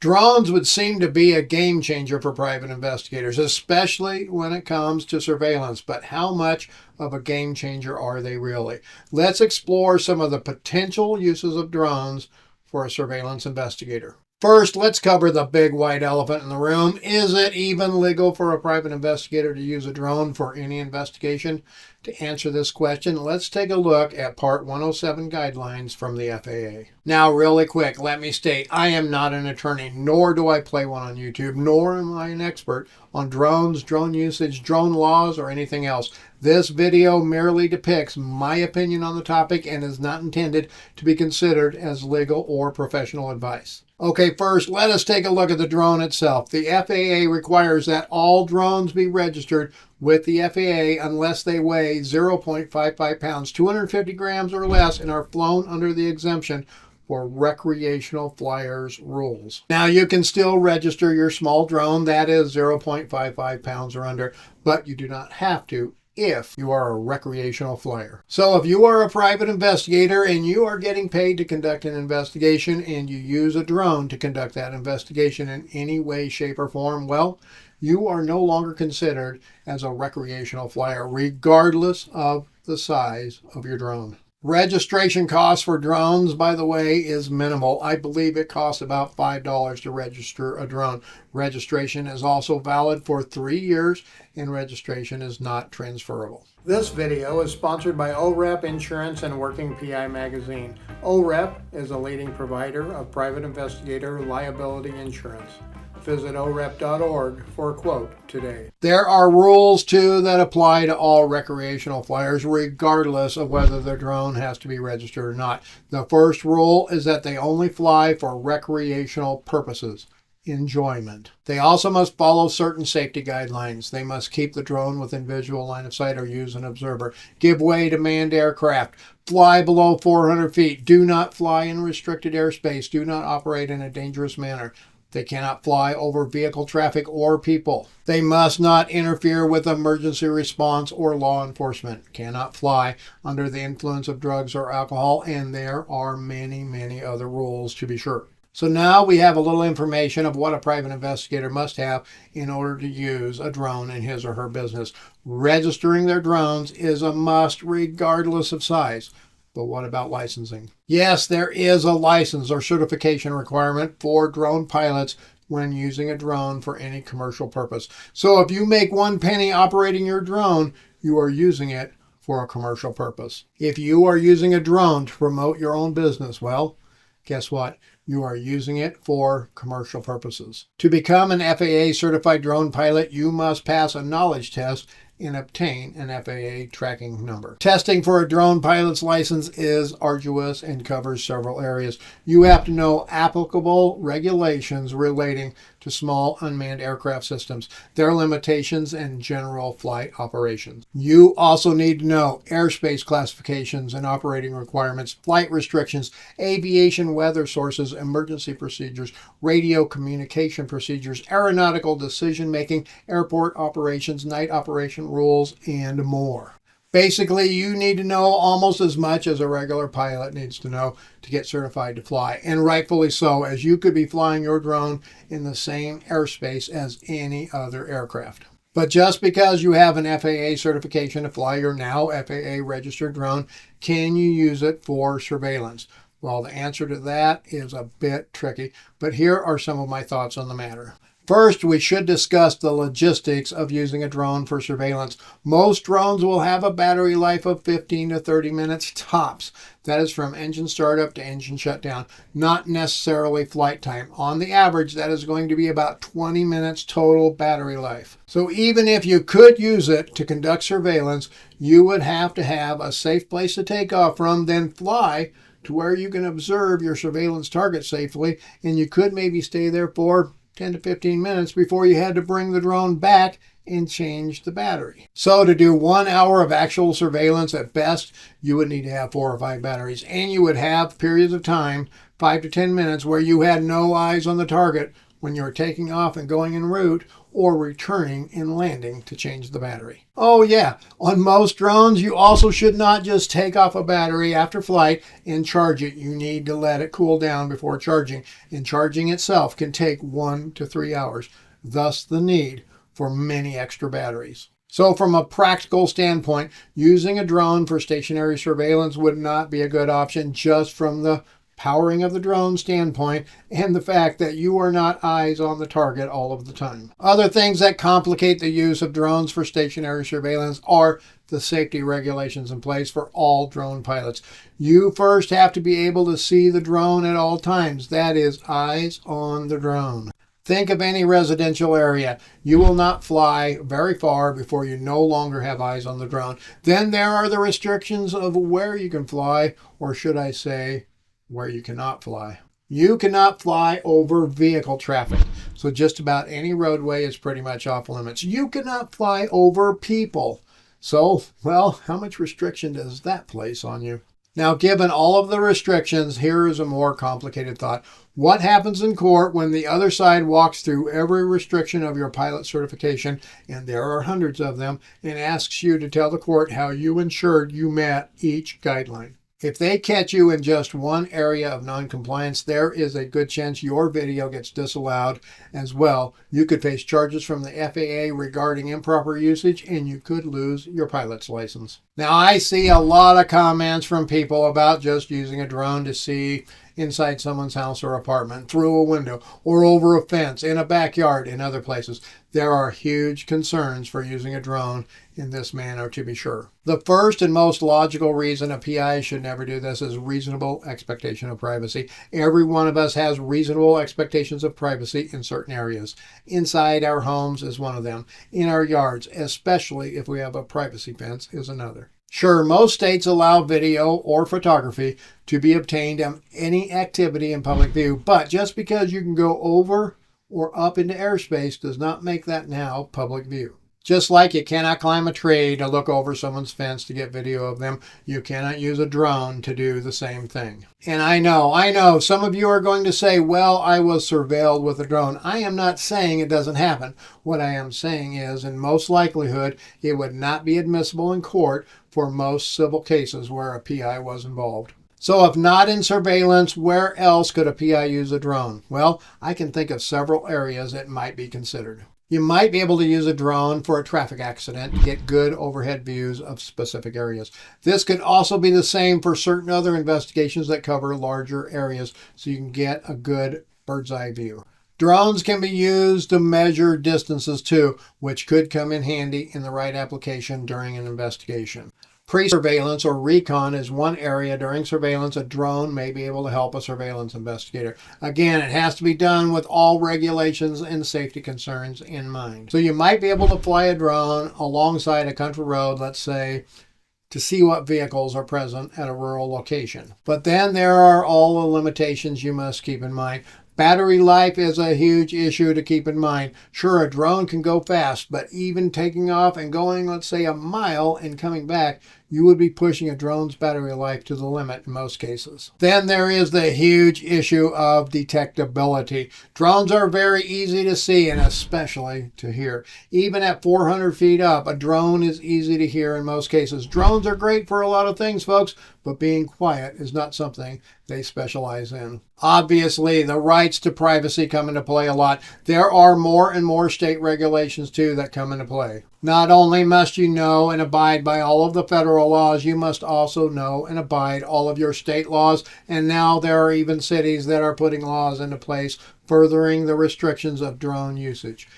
Drones would seem to be a game changer for private investigators, especially when it comes to surveillance. But how much of a game changer are they really? Let's explore some of the potential uses of drones for a surveillance investigator. First, let's cover the big white elephant in the room. Is it even legal for a private investigator to use a drone for any investigation? To answer this question, let's take a look at Part 107 guidelines from the FAA. Now, really quick, let me state, I am not an attorney, nor do I play one on YouTube, nor am I an expert on drones, drone usage, drone laws, or anything else. This video merely depicts my opinion on the topic and is not intended to be considered as legal or professional advice. Okay, first, let us take a look at the drone itself. The FAA requires that all drones be registered with the FAA unless they weigh 0.55 pounds, 250 grams or less, and are flown under the exemption for recreational flyers rules. Now, you can still register your small drone, that is 0.55 pounds or under, but you do not have to if you are a recreational flyer. So if you are a private investigator and you are getting paid to conduct an investigation and you use a drone to conduct that investigation in any way, shape, or form, well, you are no longer considered as a recreational flyer, regardless of the size of your drone. Registration costs for drones, by the way, is minimal. I believe it costs about $5 to register a drone. Registration is also valid for 3 years, and registration is not transferable. This video is sponsored by OREP Insurance and Working PI Magazine. OREP is a leading provider of private investigator liability insurance. Visit orep.org for a quote today. There are rules, too, that apply to all recreational flyers, regardless of whether the drone has to be registered or not. The first rule is that they only fly for recreational purposes. Enjoyment. They also must follow certain safety guidelines. They must keep the drone within visual line of sight or use an observer. Give way to manned aircraft. Fly below 400 feet. Do not fly in restricted airspace. Do not operate in a dangerous manner. They cannot fly over vehicle traffic or people. They must not interfere with emergency response or law enforcement. Cannot fly under the influence of drugs or alcohol, and there are many, many other rules to be sure. So now we have a little information of what a private investigator must have in order to use a drone in his or her business. Registering their drones is a must regardless of size. But what about licensing? Yes, there is a license or certification requirement for drone pilots when using a drone for any commercial purpose. So if you make 1 penny operating your drone, you are using it for a commercial purpose. If you are using a drone to promote your own business, well, guess what? You are using it for commercial purposes. To become an FAA certified drone pilot, you must pass a knowledge test and obtain an FAA tracking number. Testing for a drone pilot's license is arduous and covers several areas. You have to know applicable regulations relating to small unmanned aircraft systems, their limitations, and general flight operations. You also need to know airspace classifications and operating requirements, flight restrictions, aviation weather sources, emergency procedures, radio communication procedures, aeronautical decision-making, airport operations, night operation rules, and more. Basically, you need to know almost as much as a regular pilot needs to know to get certified to fly, and rightfully so, as you could be flying your drone in the same airspace as any other aircraft. But just because you have an FAA certification to fly your now FAA registered drone, can you use it for surveillance? Well, the answer to that is a bit tricky, but here are some of my thoughts on the matter. First, we should discuss the logistics of using a drone for surveillance. Most drones will have a battery life of 15 to 30 minutes tops. That is from engine startup to engine shutdown, not necessarily flight time. On the average, that is going to be about 20 minutes total battery life. So even if you could use it to conduct surveillance, you would have to have a safe place to take off from, then fly to where you can observe your surveillance target safely, and you could maybe stay there for 10 to 15 minutes before you had to bring the drone back and change the battery. So to do 1 hour of actual surveillance at best, you would need to have 4 or 5 batteries, and you would have periods of time, 5 to 10 minutes, where you had no eyes on the target when you're taking off and going en route, or returning and landing to change the battery. Oh yeah, on most drones, you also should not just take off a battery after flight and charge it. You need to let it cool down before charging, and charging itself can take 1 to 3 hours, thus the need for many extra batteries. So from a practical standpoint, using a drone for stationary surveillance would not be a good option, just from the powering of the drone standpoint and the fact that you are not eyes on the target all of the time. Other things that complicate the use of drones for stationary surveillance are the safety regulations in place for all drone pilots. You first have to be able to see the drone at all times. That is, eyes on the drone. Think of any residential area. You will not fly very far before you no longer have eyes on the drone. Then there are the restrictions of where you can fly, or should I say, where you cannot fly. You cannot fly over vehicle traffic. So just about any roadway is pretty much off limits. You cannot fly over people. So, well, how much restriction does that place on you? Now, given all of the restrictions, here is a more complicated thought. What happens in court when the other side walks through every restriction of your pilot certification, and there are hundreds of them, and asks you to tell the court how you ensured you met each guideline? If they catch you in just one area of noncompliance, there is a good chance your video gets disallowed as well. You could face charges from the FAA regarding improper usage, and you could lose your pilot's license. Now, I see a lot of comments from people about just using a drone to see inside someone's house or apartment, through a window, or over a fence, in a backyard, in other places. There are huge concerns for using a drone in this manner, to be sure. The first and most logical reason a PI should never do this is reasonable expectation of privacy. Every one of us has reasonable expectations of privacy in certain areas. Inside our homes is one of them. In our yards, especially if we have a privacy fence, is another. Sure, most states allow video or photography to be obtained of any activity in public view, but just because you can go over or up into airspace does not make that now public view. Just like you cannot climb a tree to look over someone's fence to get video of them, you cannot use a drone to do the same thing. And I know, some of you are going to say, well, I was surveilled with a drone. I am not saying it doesn't happen. What I am saying is, in most likelihood, it would not be admissible in court for most civil cases where a PI was involved. So if not in surveillance, where else could a PI use a drone? Well, I can think of several areas it might be considered. You might be able to use a drone for a traffic accident to get good overhead views of specific areas. This could also be the same for certain other investigations that cover larger areas, so you can get a good bird's eye view. Drones can be used to measure distances too, which could come in handy in the right application during an investigation. Pre-surveillance or recon is one area during surveillance a drone may be able to help a surveillance investigator. Again, it has to be done with all regulations and safety concerns in mind. So you might be able to fly a drone alongside a country road, let's say, to see what vehicles are present at a rural location. But then there are all the limitations you must keep in mind. Battery life is a huge issue to keep in mind. Sure, a drone can go fast, but even taking off and going, let's say, a mile and coming back, you would be pushing a drone's battery life to the limit in most cases. Then there is the huge issue of detectability. Drones are very easy to see and especially to hear. Even at 400 feet up, a drone is easy to hear in most cases. Drones are great for a lot of things, folks, but being quiet is not something they specialize in. Obviously, the rights to privacy come into play a lot. There are more and more state regulations, too, that come into play. Not only must you know and abide by all of the federal laws, you must also know and abide all of your state laws. And now there are even cities that are putting laws into place furthering the restrictions of drone usage.